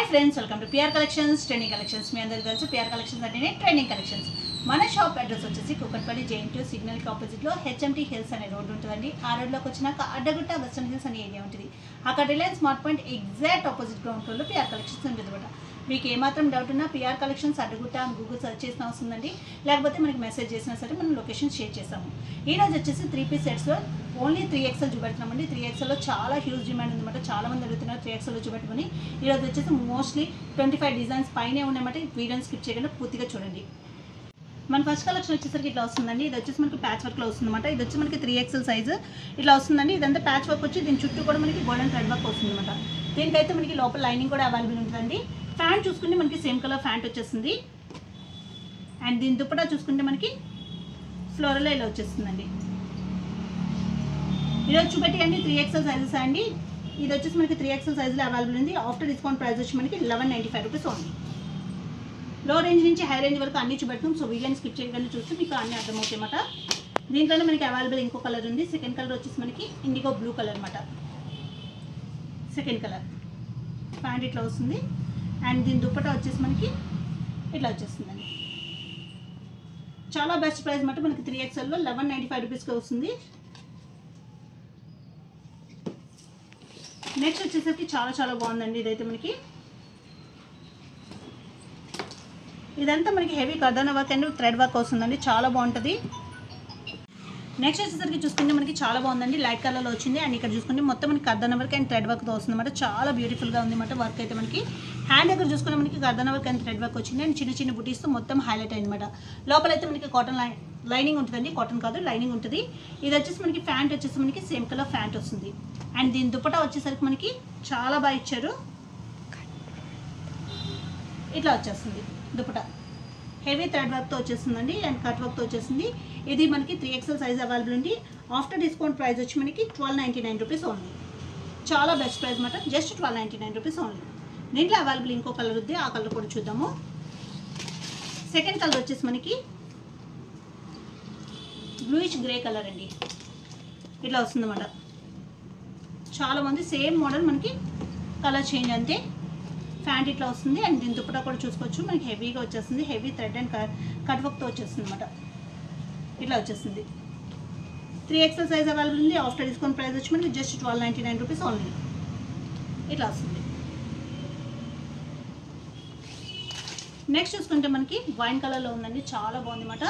Friends, welcome to PR collections trending collections. మీ అందరికీ తెలుసు పిఆర్ కలెక్షన్స్ అంటేనే ట్రెండింగ్ కలెక్షన్స్. మన షాప్ అడ్రస్ వచ్చేసి కుకట్పల్లి జెయింట్ సిగ్నల్కి ఆపోజిట్లో హెచ్ఎంటీ హిల్స్ అనే రోడ్ ఉంటుందండి. ఆ రోడ్లోకి వచ్చినాక అడ్డగుట్ట వెస్టర్న్ హిల్స్ అనే ఏరియా ఉంటుంది. అక్కడ Reliance smart point exact opposite ground ఫ్లోర్లో పిఆర్ కలెక్షన్స్ ఉంటుంది అనమాట. మీకు ఏమాత్రం డౌట్ ఉన్నా పిఆర్ కలెక్షన్స్ అడ్డగుట్ట అని గూగుల్ సెర్చ్ చేసిన అవసరం ఉందండి. లేకపోతే మనకి మెసేజ్ చేసినా సరే మనం లొకేషన్ షేర్ చేస్తాము. ఈరోజు వచ్చేసి 3 పీస్ సెట్స్లో ఓన్లీ 3XL చూపెడుతున్నామండి. 3XLలో చాలా హ్యూజ్ డిమాండ్ ఉందన్నమాట. చాలా మంది అడుగుతున్నారు 3XLలో చూపెట్టమని. ఈరోజు వచ్చేసి మోస్ట్లీ 25 డిజైన్స్ పైనే ఉన్నాయన్నమాట. వీడియోని స్కిప్ చేయకుండా పూర్తిగా చూడండి. మన ఫస్ట్ కలెక్షన్ వచ్చేసరికి ఇట్లా వస్తుందండి. ఇది వచ్చేసి మనకి ప్యాచ్ వర్క్లో వస్తుందన్నమాట. ఇది వచ్చి మనకి 3XL సైజు ఇట్లా వస్తుందండి. ఇదంతా ప్యాచ్ వర్క్ వచ్చి దీని చుట్టూ కూడా మనకి గోల్డెన్ థ్రెడ్ వర్క్ వస్తుందన్నమాట. దీనికైతే మనకి లోపల లైనింగ్ కూడా అవైలబుల్ ఉంటుందండి. ఫ్యాంట్ చూసుకుంటే మనకి సేమ్ కలర్ ఫ్యాంట్ వచ్చేస్తుంది. అండ్ దీని దుప్పటా చూసుకుంటే మనకి ఫ్లోరల్ ఇలా వచ్చేస్తుందండి. ఈరోజు చూపెట్టి అండి 3XL సైజెస్ అండి. ఇది వచ్చేసి మనకి 3XL సైజులో అవైలబుల్ ఉంది. ఆఫ్టర్ డిస్కౌంట్ ప్రైస్ వచ్చి మనకి 1195 రూపీస్ ఉంది. లో రేంజ్ నుంచి హై రేంజ్ వరకు అన్ని చూపెడుతున్నాం. సో వీడియోని స్కిప్ చేయకుండా చూస్తే మీకు అన్నీ అర్థమవుతాయి అన్నమాట. దీంట్లోనే మనకి అవైలబుల్ ఇంకో కలర్ ఉంది. సెకండ్ కలర్ వచ్చేసి మనకి ఇండిగో బ్లూ కలర్ అనమాట. సెకండ్ కలర్ ప్యాంట్ ఇట్లా వస్తుంది. అండ్ దీని దుప్పటా వచ్చేసి మనకి ఇట్లా వచ్చేస్తుందండి. చాలా బెస్ట్ ప్రైస్ అన్నమాట. మనకి 3XLలో 1195 రూపీస్కి వస్తుంది. నెక్స్ట్ వచ్చేసరికి చాలా బాగుందండి. ఇదైతే మనకి ఇదంతా మనకి హెవీ కర్దానా వర్క్ అండ్ థ్రెడ్ వర్క్ వస్తుందండి. చాలా బాగుంటుంది. నెక్స్ట్ వచ్చేసరికి చూసుకుంటే మనకి చాలా బాగుందండి. లైట్ కలర్లో వచ్చింది. అండ్ ఇక్కడ చూసుకుంటే మొత్తం మనకి కర్దానా వర్క్ అండ్ థ్రెడ్ వర్క్తో వస్తుందన్నమాట. చాలా బ్యూటిఫుల్గా ఉంది అన్నమాట. వర్క్ అయితే మనకి హ్యాండ్ దగ్గర చూసుకుంటే మనకి కర్దానా వర్క్ అండ్ థ్రెడ్ వర్క్ వచ్చింది. అండ్ చిన్న బుటీస్తో మొత్తం హైలైట్ అయిందన్నమాట. లోపల అయితే మనకి కాటన్ లైనింగ్ ఉంటుందండి. కాటన్ కాదు, లైనింగ్ ఉంటుంది. ఇది వచ్చేసి మనకి ప్యాంట్ వచ్చేసి మనకి సేమ్ కలర్ ప్యాంట్ వస్తుంది. అండ్ దీని దుపట్టా వచ్చేసరికి మనకి చాలా బాగా ఇచ్చారు. ఇట్లా వచ్చేస్తుంది దుపట్టా. హెవీ థ్రెడ్ వర్క్తో వచ్చేస్తుందండి. అండ్ కట్ వర్క్తో వచ్చేసింది. ఇది మనకి 3XL సైజ్ అవైలబుల్ ఉంది. ఆఫ్టర్ డిస్కౌంట్ ప్రైస్ వచ్చి మనకి 1299 రూపీస్ ఓన్లీ. చాలా బెస్ట్ ప్రైస్ అన్నమాట. Just 1299 rupees only. దీంట్లో అవైలబుల్ ఇంకో కలర్ ఉంది. ఆ కలర్ కూడా చూద్దాము. సెకండ్ కలర్ వచ్చేసి మనకి బ్లూయిష్ గ్రే కలర్ అండి. ఇట్లా వస్తుందన్నమాట. చాలా మంది సేమ్ మోడల్ మనకి కలర్ చేంజ్ అంతే. ప్యాంట్ ఇట్లా వస్తుంది. అండ్ దీని దుపట్టా కూడా చూసుకోవచ్చు. మనకి హెవీగా వచ్చేస్తుంది. హెవీ థ్రెడ్ అండ్ కట్ వర్క్తో వచ్చేస్తుంది అనమాట. ఇట్లా వచ్చేస్తుంది. 3XL సైజ్ అవైలబుల్ ఉంది. ఆఫ్టర్ డిస్కౌంట్ ప్రైస్ వచ్చి మనకి జస్ట్ 1299 రూపీస్ ఓన్లీ. ఇట్లా వస్తుంది. నెక్స్ట్ చూసుకుంటే మనకి వైన్ కలర్లో ఉందండి. చాలా బాగుంది అన్నమాట.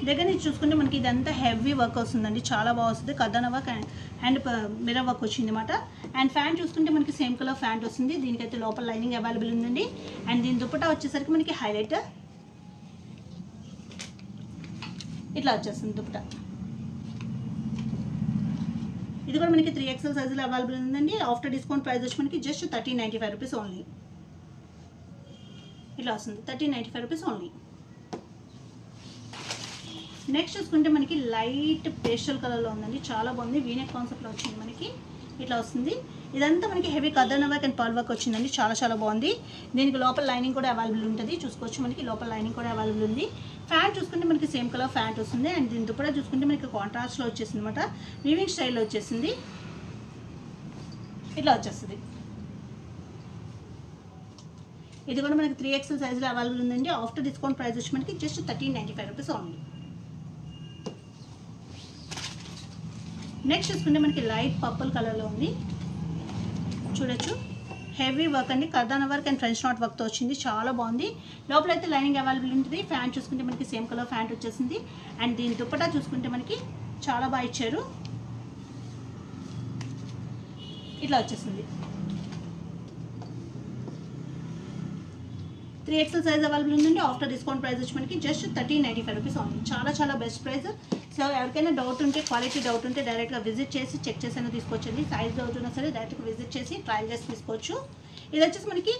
దగ్గర నుంచి చూసుకుంటే మనకి ఇదంతా హెవీ వర్క్ వస్తుందండి. చాలా బాగా వస్తుంది. కర్దానా వర్క్ అండ్ మిర్రర్ వర్క్ వచ్చింది అన్నమాట. అండ్ ఫ్యాంట్ చూసుకుంటే మనకి సేమ్ కలర్ ఫ్యాంట్ వస్తుంది. దీనికైతే లోపల లైనింగ్ అవైలబుల్ ఉందండి. అండ్ దీని దుపట్టా వచ్చేసరికి మనకి హైలైట్ ఇట్లా వచ్చేస్తుంది దుపట్టా. ఇది కూడా మనకి 3XL సైజులో అవైలబుల్ ఉందండి. ఆఫ్టర్ డిస్కౌంట్ ప్రైస్ వచ్చి మనకి జస్ట్ 1395 రూపీస్ ఓన్లీ. ఇట్లా వస్తుంది. 1395 రూపీస్ ఓన్లీ. నెక్స్ట్ చూసుకుంటే మనకి లైట్ పేస్టల్ కలర్లో ఉందండి. చాలా బాగుంది. వీనెక్ కాన్సెప్ట్లో వచ్చింది. మనకి ఇట్లా వస్తుంది. ఇదంతా మనకి హెవీ కర్దానా వర్క్ అండ్ పర్ల్ వర్క్ వచ్చిందండి. చాలా బాగుంది. దీనికి లోపల లైనింగ్ కూడా అవైలబుల్ ఉంటుంది. చూసుకోవచ్చు. మనకి లోపల లైనింగ్ కూడా అవైలబుల్ ఉంది. ఫ్యాంట్ చూసుకుంటే మనకి సేమ్ కలర్ ఫ్యాంట్ వస్తుంది. అండ్ దీని దుపట్టా చూసుకుంటే మనకి కాంట్రాస్ట్లో వచ్చేసింది అనమాట. వీవింగ్ స్టైల్లో వచ్చేసింది. ఇట్లా వచ్చేస్తుంది. ఇది కూడా మనకి 3XL సైజులో అవైలబుల్ ఉందండి. ఆఫ్టర్ డిస్కౌంట్ ప్రైస్ వచ్చి మనకి జస్ట్ 1395 రూపీస్ ఓన్లీ. నెక్స్ట్ చూసుకుంటే మనకి లైట్ పర్పుల్ కలర్లో ఉంది. చూడొచ్చు. హెవీ వర్క్ అండి. కర్దానా వర్క్ అండ్ ఫ్రెంచ్ నాట్ వర్క్తో వచ్చింది. చాలా బాగుంది. లోపల అయితే లైనింగ్ అవైలబుల్ ఉంటుంది. ఫ్యాంట్ చూసుకుంటే మనకి సేమ్ కలర్ ఫ్యాంట్ వచ్చేసింది. అండ్ దీని దుపట్టా చూసుకుంటే మనకి చాలా బాగా ఇచ్చారు. ఇట్లా వచ్చేసింది. 3XL సైజ్ అవైలబుల్ ఉందండి. ఆఫ్టర్ డిస్కౌంట్ ప్రైస్ వచ్చి మనకి జస్ట్ 1395 రూపీస్ ఓన్లీ. చాలా బెస్ట్ ప్రైస్. సో ఎవరికైనా డౌట్ ఉంటే, క్వాలిటీ డౌట్ ఉంటే డైరెక్ట్గా విజిట్ చేసి చెక్ చేసి తీసుకోవచ్చండి. సైజ్ డౌట్ ఉన్నా సరే డైరెక్ట్గా విజిట్ చేసి ట్రయల్ చేసి తీసుకోవచ్చు. ఇది వచ్చేసి మనకి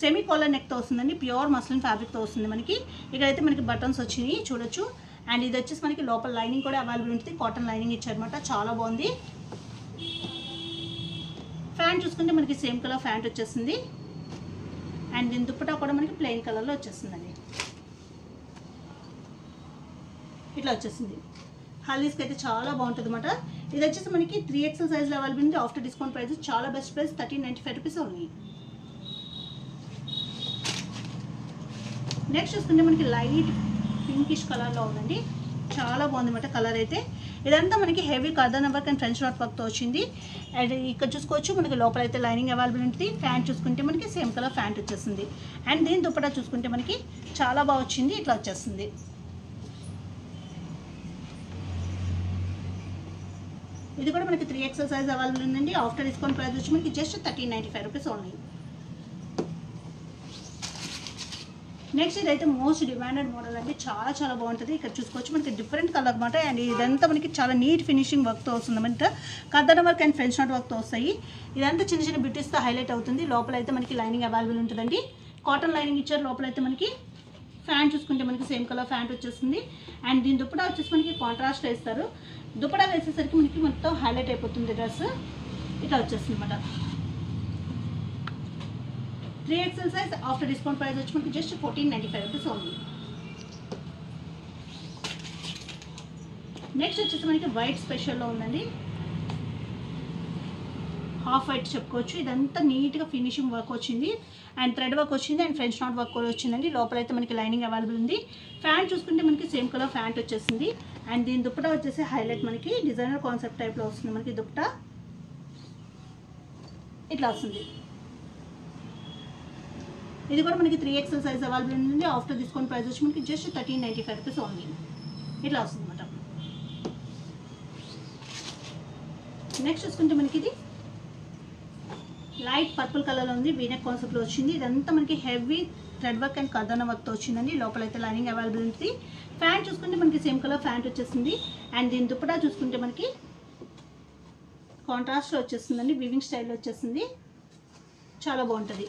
సెమీ కాలర్ నెక్తో వస్తుందండి. ప్యూర్ మస్లిన్ ఫ్యాబ్రిక్తో వస్తుంది మనకి. ఇక్కడైతే మనకి బటన్స్ వచ్చినాయి చూడొచ్చు. అండ్ ఇది వచ్చేసి మనకి లోపల లైనింగ్ కూడా అవైలబుల్ ఉంటుంది. కాటన్ లైనింగ్ ఇచ్చారనమాట. చాలా బాగుంది. ఫ్యాంట్ చూసుకుంటే మనకి సేమ్ కలర్ ఫ్యాంట్ వచ్చేసింది. అండ్ దీని దుపట్టా కూడా మనకి ప్లెయిన్ కలర్లో వచ్చేస్తుందండి. ఇట్లా వచ్చేసింది. హల్దీస్కి అయితే చాలా బాగుంటుంది అన్నమాట. ఇది వచ్చేసి మనకి 3XL సైజ్లో అవైలబుల్ ఉంది. ఆఫ్టర్ డిస్కౌంట్ ప్రైస్ చాలా best price 1395 rupees only. Next చూసుకుంటే మనకి లైట్ పింకిష్ కలర్లో ఉందండి, చాలా బాగుంది అనమాట కలర్ అయితే. ఇదంతా మనకి హెవీ కర్దన్ వర్క్ అండ్ ఫ్రెంచ్ నాట్ వర్క్తో వచ్చింది. అండ్ ఇక్కడ చూసుకోవచ్చు మనకి లోపల అయితే లైనింగ్ అవైలబుల్ ఉంటుంది. ఫ్యాంట్ చూసుకుంటే మనకి సేమ్ కలర్ ఫ్యాంట్ వచ్చేస్తుంది. అండ్ దీని దుపట్టా చూసుకుంటే మనకి చాలా బాగా వచ్చింది, ఇట్లా వచ్చేస్తుంది. ఇది కూడా మనకి 3XL సైజ్ అవైలబుల్ ఉందండి. ఆఫ్టర్ డిస్కౌంట్ ప్రైస్ వచ్చి మనకి జస్ట్ 1395 రూపీస్ ఓన్లీ. నెక్స్ట్ ఇదైతే మోస్ట్ డిమాండెడ్ మోడల్ అండి, చాలా చాలా బాగుంటుంది. ఇక్కడ చూసుకోవచ్చు మనకి డిఫరెంట్ కలర్ అనమాట. అండ్ ఇదంతా మనకి చాలా నీట్ ఫినిషింగ్ వర్క్తో వస్తుంది అనమాట. కర్దన్ వర్క్ అండ్ ఫ్రెంచ్ నాట్ వర్క్తో వస్తాయి. ఇదంతా చిన్న చిన్న బ్యూటీస్తో హైలైట్ అవుతుంది. లోపల అయితే మనకి లైనింగ్ అవైలబుల్ ఉంటుందండి. కాటన్ లైనింగ్ ఇచ్చారు. లోపల అయితే మనకి ఫ్యాంట్ చూసుకుంటే మనకి సేమ్ కలర్ ఫ్యాంట్ వచ్చేస్తుంది. అండ్ దీని దుపట్టా వచ్చేసి మనకి కాంట్రాస్ట్ వేస్తారు. దుపట్టా వేసేసరికి మనకి మొత్తం హైలైట్ అయిపోతుంది డ్రెస్, ఇట్లా వచ్చేస్తుంది అనమాట. 3XL size after discount price వచ్చి మనకి జస్ట్ 1495 రూపీస్ ఓన్లీ. నెక్స్ట్ వచ్చేసి మనకి వైట్ స్పెషల్లో ఉందండి, హాఫ్ వైట్ చెప్పుకోవచ్చు. ఇదంతా నీట్గా ఫినిషింగ్ వర్క్ వచ్చింది. అండ్ థ్రెడ్ వర్క్ వచ్చింది అండ్ ఫ్రెంచ్ నాట్ వర్క్ కూడా వచ్చిందండి. లోపల అయితే మనకి లైనింగ్ అవైలబుల్ ఉంది. ఫ్యాంట్ చూసుకుంటే మనకి సేమ్ కలర్ ఫ్యాంట్ వచ్చేసింది. అండ్ దీని దుపట్టా వచ్చేసి హైలైట్ మనకి డిజైనర్ కాన్సెప్ట్ టైప్లో వస్తుంది. మనకి దుపట్టా ఇట్లా వస్తుంది. ఇది కూడా మనకి 3XL సైజ్ అవైలబుల్ ఉంది. ఆఫ్టర్ డిస్కౌంట్ ప్రైస్ వచ్చి మనకి జస్ట్ 1395 రూపీస్ ఓన్లీ, ఇట్లా వస్తుంది అనమాట. నెక్స్ట్ చూసుకుంటే మనకి ఇది లైట్ పర్పుల్ కలర్లో ఉంది, వీనెక్ కాన్సెప్ట్లో వచ్చింది. ఇదంతా మనకి హెవీ థ్రెడ్ వర్క్ అండ్ కర్దన్ వర్క్తో వచ్చిందండి. లోపల అయితే లైనింగ్ అవైలబుల్ ఉంటుంది. ఫ్యాంట్ చూసుకుంటే మనకి సేమ్ కలర్ ఫ్యాంట్ వచ్చేసింది. అండ్ దీని దుపట్టా చూసుకుంటే మనకి కాంట్రాస్ట్లో వచ్చేస్తుందండి, వీవింగ్ స్టైల్లో వచ్చేసింది, చాలా బాగుంటుంది.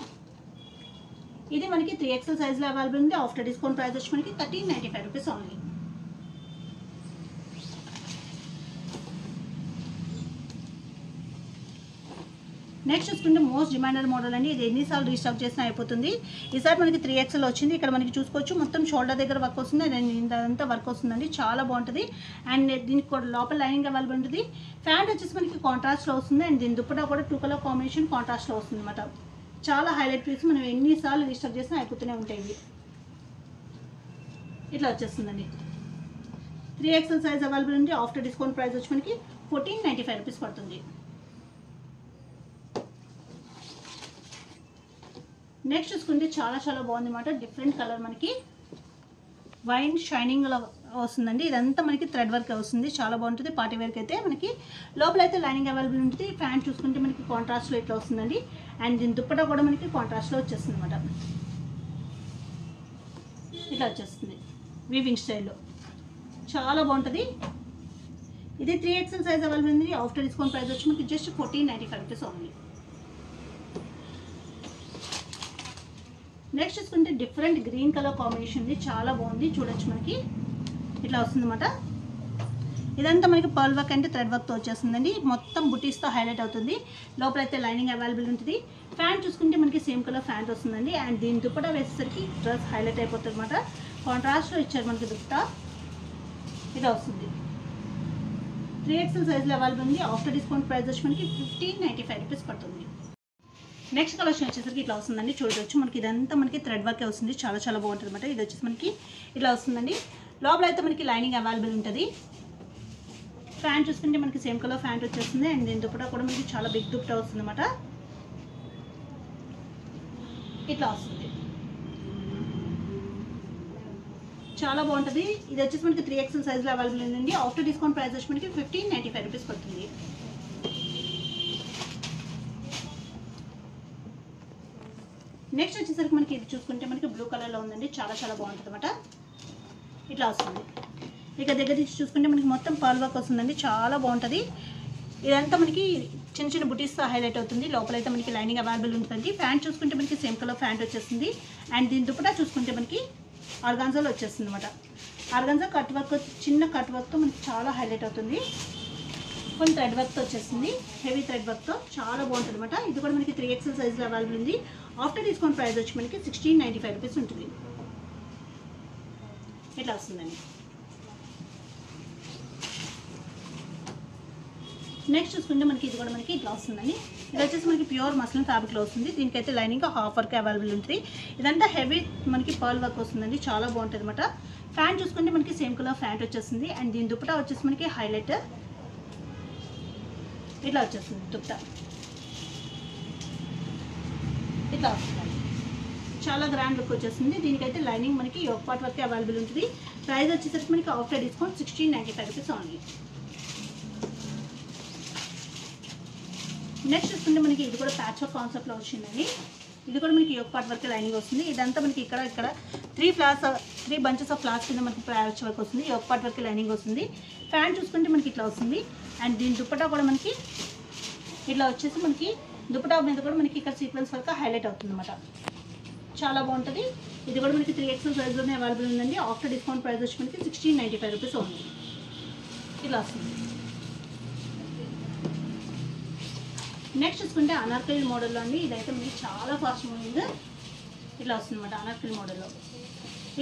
ఇది మనకి 3XL సైజ్లో అవైలబుల్ ఉంది. ఆఫ్టర్ డిస్కౌంట్ ప్రైస్ వచ్చి మనకి 1395 రూపీస్ ఓన్లీ. నెక్స్ట్ చూసుకుంటే మోస్ట్ డిమాండెడ్ మోడల్ అండి. ఇది ఎన్నిసార్లు రీస్టాక్ చేసినా అయిపోతుంది. ఈసారి మనకి 3XL వచ్చింది. ఇక్కడ మనకి చూసుకోవచ్చు మొత్తం షోల్డర్ దగ్గర వర్క్ వస్తుంది, ఇదంతా వర్క్ వస్తుందండి, చాలా బాగుంటుంది. అండ్ దీనికి కూడా లోపల లైనింగ్ అవైలబుల్ ఉంటుంది. ఫ్యాంట్ వచ్చేసి మనకి కాంట్రాస్ట్లో వస్తుంది. అండ్ దీని దుపట్టా కూడా 2 కలర్ కాంబినేషన్ కాంట్రాస్ట్లో వస్తుంది అనమాట. చాలా హైలైట్ పీస్, మనం ఎన్నిసార్లు రీస్టాక్ చేసినా అయిపోతూనే ఉంటాయి. ఇవి ఇట్లా వచ్చేస్తుందండి. 3XL సైజ్ అవైలబుల్ ఉంది. ఆఫ్టర్ డిస్కౌంట్ ప్రైస్ వచ్చి మనకి 1495 రూపీస్ పడుతుంది. నెక్స్ట్ చూసుకుంటే చాలా చాలా బాగుంది అనమాట. డిఫరెంట్ కలర్ మనకి వైన్ షైనింగ్లో వస్తుందండి. ఇదంతా మనకి థ్రెడ్ వర్క్ వస్తుంది, చాలా బాగుంటుంది. పార్టీ వేర్కి అయితే మనకి లోపల అయితే లైనింగ్ అవైలబుల్ ఉంటుంది. ఫ్యాంట్ చూసుకుంటే మనకి కాంట్రాస్ట్లో ఇట్లా వస్తుందండి. అండ్ దీని దుపట్టా కూడా మనకి కాంట్రాస్ట్లో వచ్చేస్తుంది అనమాట, ఇట్లా వచ్చేస్తుంది వీవింగ్ స్టైల్లో, చాలా బాగుంటుంది. ఇది 3XL సైజ్ అవైలబుల్ ఉంది. ఆఫ్టర్ డిస్కౌంట్ ప్రైస్ వచ్చి మనకి జస్ట్ 1495 రూపీస్ ఓన్లీ. నెక్స్ట్ చూసుకుంటే డిఫరెంట్ గ్రీన్ కలర్ కాంబినేషన్ ఉంది, చాలా బాగుంది. చూడొచ్చు మనకి ఇట్లా వస్తుంది అనమాట. ఇదంతా మనకి పర్ల్ వర్క్ అంటే థ్రెడ్ వర్క్తో వచ్చేస్తుందండి. మొత్తం బుటీస్తో హైలైట్ అవుతుంది. లోపల అయితే లైనింగ్ అవైలబుల్ ఉంటుంది. ఫ్యాంట్ చూసుకుంటే మనకి సేమ్ కలర్ ఫ్యాంట్ వస్తుందండి. అండ్ దీని దుపట్టా వేసేసరికి డ్రెస్ హైలైట్ అయిపోతుంది అనమాట. కాంట్రాస్ట్లో ఇచ్చారు మనకి దుపట్టా, ఇలా వస్తుంది. 3XL సైజ్లో అవైలబుల్ ఉంది. ఆఫ్టర్ డిస్కౌంట్ ప్రైస్ వచ్చి మనకి 1595 రూపీస్ పడుతుంది. నెక్స్ట్ కలెక్షన్ వచ్చేసరికి ఇట్లా వస్తుందండి. చూడవచ్చు మనకి ఇదంతా మనకి థ్రెడ్ వర్కే వస్తుంది, చాలా చాలా బాగుంటుంది అనమాట. ఇది వచ్చేసి మనకి ఇట్లా వస్తుందండి. లోపల అయితే మనకి లైనింగ్ అవైలబుల్ ఉంటుంది. ఫ్యాంట్ చూసుకుంటే మనకి సేమ్ కలర్ ఫ్యాంట్ వచ్చేస్తుంది. అండ్ దీని దుపట్టా కూడా మనకి చాలా బిగ్ దుపట్టా వస్తుంది అనమాట, ఇట్లా వస్తుంది, చాలా బాగుంటుంది. ఇది వచ్చేసి మనకి 3XL సైజ్లో అవైలబుల్ ఉందండి. ఆఫ్టర్ డిస్కౌంట్ ప్రైస్ వచ్చి మనకి 1595 రూపీస్ పడుతుంది. నెక్స్ట్ వచ్చేసరికి మనకి ఇది చూసుకుంటే మనకి బ్లూ కలర్లో ఉందండి, చాలా చాలా బాగుంటుంది అనమాట, ఇట్లా వస్తుంది. ఇక దగ్గర నుంచి చూసుకుంటే మనకి మొత్తం పర్ల్ వర్క్ వస్తుందండి, చాలా బాగుంటుంది. ఇదంతా మనకి చిన్న చిన్న బుటీస్తో హైలైట్ అవుతుంది. లోపలైతే మనకి లైనింగ్ అవైలబుల్ ఉంటుంది. ఫ్యాంట్ చూసుకుంటే మనకి సేమ్ కలర్ ఫ్యాంట్ వచ్చేస్తుంది. అండ్ దీని దుపట్టా చూసుకుంటే మనకి ఆర్గాన్జాలో వచ్చేస్తుంది అనమాట. ఆర్గాన్జా కట్ వర్క్, చిన్న కట్ వర్క్తో మనకి చాలా హైలైట్ అవుతుంది. కొంచెం థ్రెడ్ వర్క్తో వచ్చేస్తుంది, హెవీ థ్రెడ్ వర్క్తో చాలా బాగుంటుంది అనమాట. ఇది కూడా మనకి 3XL సైజ్లో అవైలబుల్ ఉంది. ఆఫ్టర్ డిస్కౌంట్ ప్రైస్ వచ్చి మనకి 1695 రూపీస్ ఉంటుంది, ఇట్లా వస్తుందండి. నెక్స్ట్ చూసుకుంటే మనకి ఇది కూడా మనకి ఇట్లా వస్తుందండి. ఇది వచ్చేసి మనకి ప్యూర్ మస్లిన్ ఫ్యాబ్రిక్లో వస్తుంది. దీనికైతే లైనింగ్ హాఫ్ వర్క్ అవైలబుల్ ఉంటుంది. ఇదంతా హెవీ మనకి పర్ల్ వర్క్ వస్తుందండి, చాలా బాగుంటుంది అనమాట. ప్యాంట్ చూసుకుంటే మనకి సేమ్ కలర్ ప్యాంట్ వచ్చేస్తుంది. అండ్ దీని దుపట్టా వచ్చేసి మనకి హైలైట్ ఇట్లా వచ్చేస్తుంది. దుపట్టా ఇట్లా వస్తుంది, చాలా గ్రాండ్ లుక్ వచ్చేస్తుంది. దీనికైతే లైనింగ్ మనకి యోక్ పార్ట్ వరకు అవైలబుల్ ఉంటుంది. ప్రైస్ వచ్చేసరికి మనకి after discount 1695 rupees only. Next చూస్తుంటే మనకి ఇది కూడా ప్యాచ్ వర్క్ కాన్సెప్ట్లో వచ్చిందండి. ఇది కూడా మనకి యోక్ పార్ట్ వరకు లైనింగ్ వస్తుంది. ఇదంతా మనకి ఇక్కడ 3 బంచెస్ ఆఫ్ ఫ్లాస్ కింద మనకి ప్యాచ్ వర్క్ వస్తుంది. యోక్ పార్ట్ వరకు లైనింగ్ వస్తుంది. ప్యాంట్ చూసుకుంటే మనకి ఇట్లా వస్తుంది. అండ్ దీని దుపట్టా కూడా మనకి ఇట్లా వచ్చేసి మనకి దుపట్టా మీద కూడా మనకి ఇక్కడ సీక్వెన్స్ వర్క్ హైలైట్ అవుతుంది అనమాట. చాలా బాగుంటుంది. ఇది కూడా మనకి 3XL సైజ్లోనే అవైలబుల్ ఉందండి. ఆఫ్టర్ డిస్కౌంట్ ప్రైస్ వచ్చి మనకి 1695 రూపీస్ ఓన్లీ. ఇలా వస్తుంది. నెక్స్ట్ చూసుకుంటే అనార్కలి మోడల్లో అండి. ఇదైతే మీకు చాలా ఫాస్ట్ మూవింగ్ ఇట్లా వస్తుంది అనమాట. అనార్కలి మోడల్లో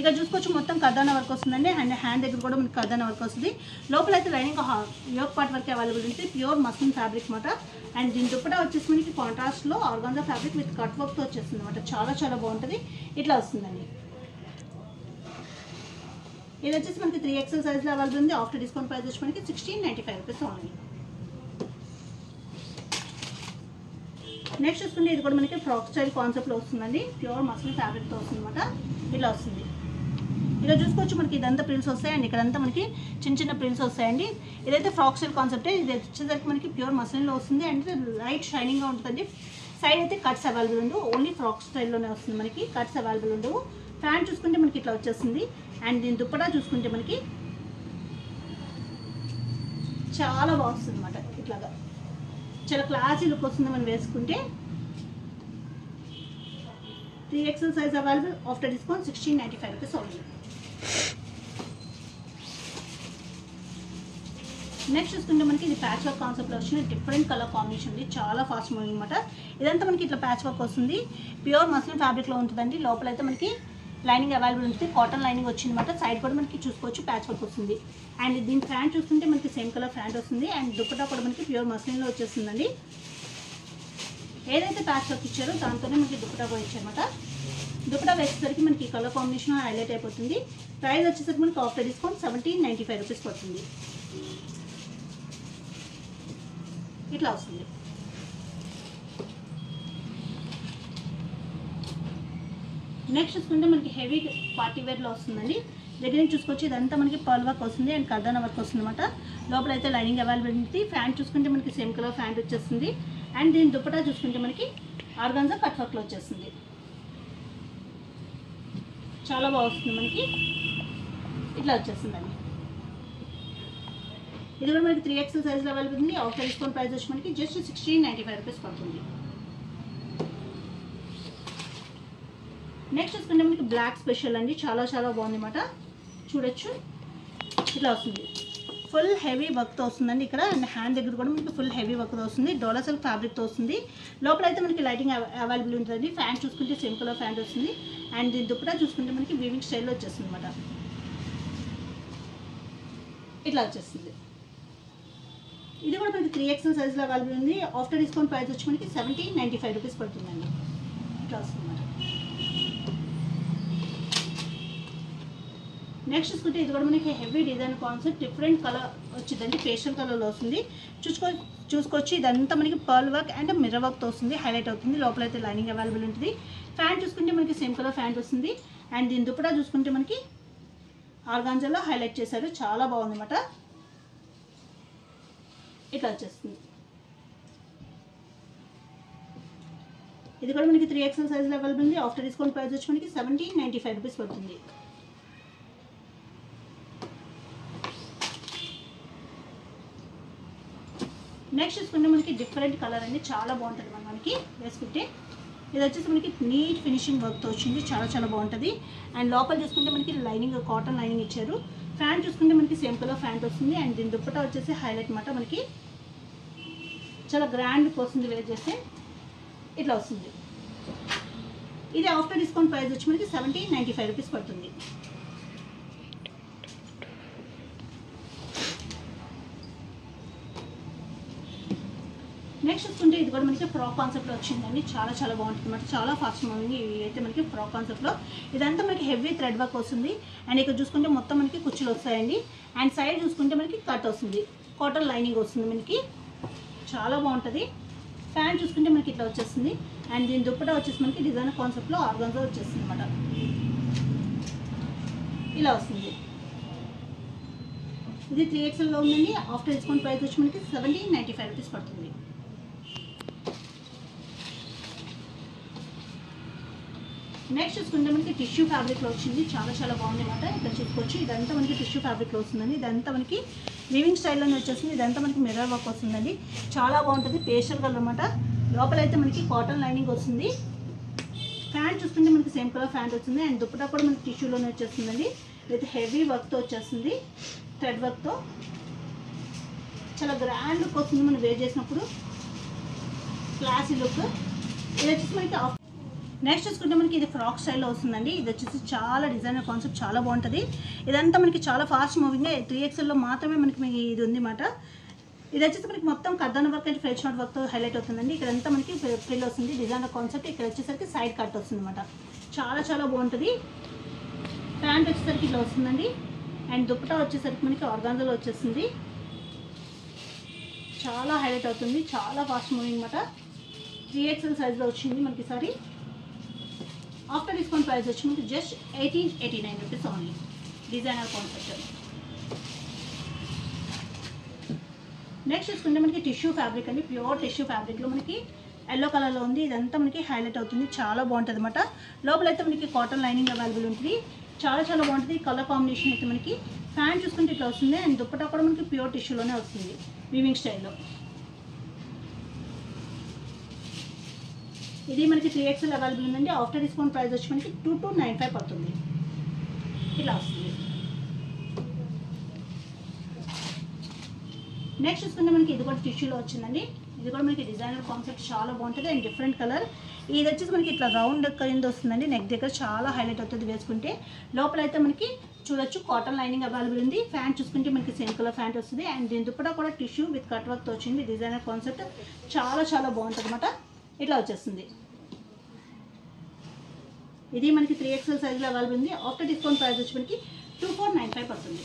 ఇక చూసుకోవచ్చు, మొత్తం కర్దానా వర్క్ వస్తుందండి. అండ్ హ్యాండ్ దగ్గర కూడా మనకి కర్దానా వర్క్ వస్తుంది. లోపల అయితే లైనింగ్ యోక్ పార్ట్ వరకు అవైలబుల్ ఉంటుంది. ప్యూర్ మస్లిన్ ఫ్యాబ్రిక్ అనమాట. అండ్ దీని దుపట్టా వచ్చేసి మనకి కాంట్రాస్ట్లో ఆర్గాన్జా ఫ్యాబ్రిక్ విత్ కట్ వర్క్తో వచ్చేస్తుంది అనమాట. చాలా చాలా బాగుంటుంది. ఇట్లా వస్తుందండి. ఇది వచ్చేసి మనకి 3XL సైజ్లో అవైలబుల్ ఉంది. ఆఫ్టర్ డిస్కౌంట్ ప్రైస్ వచ్చి మనకి 1695 రూపీస్ ఓన్లీ. నెక్స్ట్ చూసుకుంటే ఇది కూడా మనకి ఫ్రాక్ స్టైల్ కాన్సెప్ట్లో వస్తుందండి. ప్యూర్ మస్లిన్ ఫ్యాబ్రిక్తో వస్తుంది అనమాట. ఇలా వస్తుంది. ఇలా చూసుకోవచ్చు, మనకి ఇదంతా ప్రిల్స్ వస్తాయి. అండ్ ఇక్కడంతా మనకి చిన్న ప్రిల్స్ వస్తాయండి. ఇదైతే ఫ్రాక్ స్టైల్ కాన్సెప్టే. ఇది వచ్చేసరికి మనకి ప్యూర్ మస్లిన్లో వస్తుంది. అండ్ లైట్ షైనింగ్గా ఉంటుందండి. సైడ్ అయితే కట్స్ అవైలబుల్ ఉండవు, ఓన్లీ ఫ్రాక్ స్టైల్లోనే వస్తుంది. మనకి కట్స్ అవైలబుల్ ఉండవు. ప్యాంట్ చూసుకుంటే మనకి ఇట్లా వచ్చేస్తుంది. అండ్ దీని దుపట్టా చూసుకుంటే మనకి చాలా బాగుంటుంది అనమాట. ఇట్లాగా చాలా క్లాసీ లుక్ వస్తుంది మనం వేసుకుంటే. 3XL size available. After discount 1695 rupees only. Next చూసుకుంటే మనకి ఇది ప్యాచ్ వర్క్ కాన్సెప్ట్లో వచ్చిన డిఫరెంట్ కలర్ కాంబినేషన్ ఉంది. చాలా ఫాస్ట్ మూవింగ్ అనమాట. ఇదంతా మనకి ఇట్లా ప్యాచ్ వర్క్ వస్తుంది. ప్యూర్ మస్లిన్ ఫ్యాబ్రిక్లో ఉంటుందండి. లోపల అయితే మనకి లైనింగ్ అవైలబుల్ ఉంటుంది. కాటన్ లైనింగ్ వచ్చింది అనమాట. సైడ్ కూడా మనకి చూసుకోవచ్చు ప్యాచ్ వర్క్ వస్తుంది. అండ్ దీని ప్యాంట్ చూస్తుంటే మనకి సేమ్ కలర్ ప్యాంట్ వస్తుంది. అండ్ దుపట్టా కూడా మనకి ప్యూర్ మస్లిన్లో వచ్చేస్తుందండి. ఏదైతే ప్యాచ్ వర్క్ ఇచ్చారో దాంతోనే మనకి దుపట్టా కూడా ఇచ్చారనమాట. దుపట్టా వేసేసరికి మనకి కలర్ కాంబినేషన్ హైలైట్ అయిపోతుంది. ప్రైస్ వచ్చేసరికి మనకి ఆఫ్టర్ డిస్కౌంట్ 1795 రూపీస్ పడుతుంది. ఇట్లా వస్తుంది. నెక్స్ట్ చూసుకుంటే మనకి హెవీ పార్టీ వేర్లో వస్తుందండి. దగ్గర నుంచి చూసుకోవచ్చు, ఇదంతా మనకి పర్ల్ వర్క్ వస్తుంది అండ్ కర్దానా వర్క్ వస్తుంది అనమాట. లోపల అయితే లైనింగ్ అవైలబుల్ ఉంటుంది. ప్యాంట్ చూసుకుంటే మనకి సేమ్ కలర్ ప్యాంట్ వచ్చేస్తుంది. అండ్ దీని దుపట్టా చూసుకుంటే మనకి ఆర్గాన్జా కట్ వర్క్లో వచ్చేస్తుంది. చాలా బాగా వస్తుంది. మనకి ఇట్లా వచ్చేస్తుందండి. ఇది కూడా మనకి 3XL సైజ్లో అవైలబుల్ ఉంది. ఆఫ్టర్ డిస్కౌంట్ ప్రైస్ వచ్చి మనకి జస్ట్ 1695 రూపీస్ పడుతుంది. నెక్స్ట్ చూసుకుంటే మనకి బ్లాక్ స్పెషల్ అండి. చాలా చాలా బాగుంది అనమాట. చూడొచ్చు, ఇట్లా వస్తుంది. ఫుల్ హెవీ వర్క్తో వస్తుందండి ఇక్కడ. అండ్ హ్యాండ్ దగ్గర కూడా మనకి ఫుల్ హెవీ వర్క్తో వస్తుంది. డోలా సిల్క్ ఫ్యాబ్రిక్తో వస్తుంది. లోపల అయితే మనకి లైటింగ్ అవైలబుల్ ఉంటుంది. ఫ్యాంట్ చూసుకుంటే సేమ్ కలర్ ఫ్యాంట్ వస్తుంది. అండ్ దీని దుపట్టా చూసుకుంటే మనకి వీవింగ్ స్టైల్లో వచ్చేస్తుంది అనమాట. ఇట్లా వచ్చేస్తుంది. ఇది కూడా మనకి 3XL సైజ్లో అవైలబుల్ ఉంది. ఆఫ్టర్ డిస్కౌంట్ ప్రైస్ వచ్చి మనకి 1795 రూపీస్ పడుతుందండి. ఇట్లా వస్తుంది అనమాట. నెక్స్ట్ చూసుకుంటే ఇది కూడా మనకి heavy design concept, different colour వచ్చిందండి. పేస్టల్ కలర్లో వస్తుంది. చూసుకోవచ్చు, ఇదంతా మనకి పర్ల్ వర్క్ అండ్ మిర్రర్ వర్క్తో వస్తుంది. హైలైట్ అవుతుంది. లోపల అయితే లైనింగ్ అవైలబుల్ ఉంటుంది. ప్యాంట్ చూసుకుంటే మనకి సేమ్ కలర్ ప్యాంట్ వస్తుంది. అండ్ దీని దుపట్టా చూసుకుంటే మనకి ఆర్గాన్జాలో హైలైట్ చేశారు. చాలా బాగుంది అనమాట. ఇట్లా వచ్చేస్తుంది. ఇది కూడా మనకి 3XL సైజ్లో అవైలబుల్ ఉంది. ఆఫ్టర్ డిస్కౌంట్ ప్రైస్ వచ్చి మనకి 1795 రూపీస్ పడుతుంది. నెక్స్ట్ చూసుకుంటే మనకి డిఫరెంట్ కలర్ అండి. చాలా బాగుంటుంది మనకి వేసుకుంటే. ఇది వచ్చేసి మనకి నీట్ ఫినిషింగ్ వర్క్తో వచ్చింది. చాలా చాలా బాగుంటుంది. అండ్ లోపల చూసుకుంటే మనకి లైనింగ్ కాటన్ లైనింగ్ ఇచ్చారు. ఫ్యాంట్ చూసుకుంటే మనకి సేమ్ కలర్ ఫ్యాంట్ వస్తుంది. అండ్ దీని దుపట్టా వచ్చేసి హైలైట్ అనమాట. మనకి చాలా గ్రాండ్ వస్తుంది వేర్ చేస్తే. ఇట్లా వస్తుంది. ఇది ఆఫ్టర్ డిస్కౌంట్ ప్రైస్ వచ్చి మనకి 1795 రూపీస్ పడుతుంది. నెక్స్ట్ చూసుకుంటే చూసుకుంటే ఇది కూడా మనకి ఫ్రాక్ కాన్సెప్ట్లో వచ్చిందండి. చాలా చాలా బాగుంటుంది అనమాట. చాలా ఫాస్ట్ మూవింగ్. ఇవి అయితే మనకి ఫ్రాక్ కాన్సెప్ట్లో ఇదంతా మనకి హెవీ థ్రెడ్ వర్క్ వస్తుంది. అండ్ ఇక్కడ చూసుకుంటే మొత్తం మనకి కుచ్చులు వస్తాయండి. అండ్ సైడ్ చూసుకుంటే మనకి కట్ వస్తుంది, కాటన్ లైనింగ్ వస్తుంది మనకి. చాలా బాగుంటుంది. ప్యాంట్ చూసుకుంటే మనకి ఇట్లా వచ్చేస్తుంది. అండ్ దీని దుప్పటా వచ్చేసి మనకి డిజైన్ కాన్సెప్ట్లో ఆర్గాన్జా వచ్చేస్తుంది అనమాట. ఇలా వస్తుంది. ఇది 3XLలో ఉందండి. ఆఫ్టర్ డిస్కౌంట్ ప్రైస్ వచ్చి మనకి 1795 రూపీస్ పడుతుంది. నెక్స్ట్ చూసుకుంటే మనకి టిష్యూ ఫ్యాబ్రిక్లో వచ్చింది. చాలా చాలా బాగుంది అనమాట. ఇక్కడ చూసుకోవచ్చు. ఇదంతా మనకి టిష్యూ ఫ్యాబ్రిక్లో వస్తుందండి. ఇదంతా మనకి వీవింగ్ స్టైల్లోనే వచ్చేస్తుంది. ఇదంతా మనకి మిర్రర్ వర్క్ వస్తుందండి. చాలా బాగుంటుంది. పేస్టల్ కలర్ అనమాట. లోపల అయితే మనకి కాటన్ లైనింగ్ వస్తుంది. ప్యాంట్ చూస్తుంటే మనకి సేమ్ కలర్ ప్యాంట్ వస్తుంది. అండ్ దుప్పటా కూడా మనకి టిష్యూలోనే వచ్చేస్తుందండి. ఇదైతే హెవీ వర్క్తో వచ్చేస్తుంది, థ్రెడ్ వర్క్తో. చాలా గ్రాండ్ లుక్ వస్తుంది మనం వేర్ చేసినప్పుడు, క్లాసీ లుక్. ఇది వచ్చేసి మనకి నెక్స్ట్ చూసుకుంటే మనకి ఇది ఫ్రాక్ స్టైల్లో వస్తుందండి. ఇది వచ్చేసి చాలా డిజైనర్ కాన్సెప్ట్, చాలా బాగుంటుంది. ఇదంతా మనకి చాలా ఫాస్ట్ మూవింగ్. 3XLలో మాత్రమే మనకి ఇది ఉంది అన్నమాట. ఇది వచ్చేసి మనకి మొత్తం కర్దాన వర్క్ అండ్ ఫ్రెంచ్ నాట్ వర్క్తో హైలైట్ అవుతుందండి. ఇక్కడంతా మనకి ఫ్రిల్ వస్తుంది, డిజైనర్ కాన్సెప్ట్. ఇక్కడ వచ్చేసరికి సైడ్ కట్ వస్తుంది అనమాట. చాలా చాలా బాగుంటుంది. ప్యాంట్ వచ్చేసరికి ఇట్లా వస్తుందండి. అండ్ దుప్పటా వచ్చేసరికి మనకి ఆర్గాన్జాలో వచ్చేస్తుంది. చాలా హైలైట్ అవుతుంది. చాలా ఫాస్ట్ మూవింగ్ అనమాట. 3XL సైజ్లో వచ్చింది మనకి సారీ. ఆఫ్టర్ డిస్కౌంట్ ప్రైస్ వచ్చి మనకి just 1889 rupees only. Designer concept. Next చూసుకుంటే మనకి టిష్యూ ఫ్యాబ్రిక్ అండి. ప్యూర్ టిష్యూ ఫ్యాబ్రిక్లో మనకి ఎల్లో కలర్లో ఉంది. ఇదంతా మనకి హైలైట్ అవుతుంది. చాలా బాగుంటుంది అనమాట. లోపల అయితే మనకి కాటన్ లైనింగ్ అవైలబుల్ ఉంటుంది. చాలా చాలా బాగుంటుంది. కలర్ కాంబినేషన్ అయితే మనకి. ప్యాంట్ చూసుకుంటే ఇట్లా వస్తుంది. అండ్ దుప్పటా కూడా మనకి ప్యూర్ టిష్యూలోనే వస్తుంది, వీవింగ్ స్టైల్లో. ఇది మనకి 3XL అవైలబుల్ ఉందండి. ఆఫ్టర్ డిస్కౌంట్ ప్రైస్ వచ్చి మనకి 2295 పడుతుంది. ఇలా వస్తుంది. నెక్స్ట్ చూసుకుంటే మనకి ఇది కూడా టిష్యూలో వచ్చిందండి. ఇది కూడా మనకి డిజైనర్ కాన్సెప్ట్, చాలా బాగుంటుంది. And different colour. ఇది వచ్చేసి మనకి ఇట్లా రౌండ్ కింద వస్తుందండి. నెక్ దగ్గర చాలా హైలైట్ అవుతుంది వేసుకుంటే. లోపల అయితే మనకి చూడొచ్చు కాటన్ లైనింగ్ అవైలబుల్ ఉంది. ఫ్యాంట్ చూసుకుంటే మనకి సేమ్ కలర్ ఫ్యాంట్ వస్తుంది. అండ్ దీని దుప్పటా కూడా టిష్యూ విత్ కట్ వర్క్తో వచ్చింది. డిజైనర్ కాన్సెప్ట్ చాలా చాలా బాగుంటుంది అనమాట. ఇట్లా వచ్చేస్తుంది. ఇది మనకి 3XL సైజ్లో అవైలబుల్ ఉంది. ఆఫ్టర్ డిస్కౌంట్ ప్రైస్ వచ్చి మనకి 2495 పడుతుంది.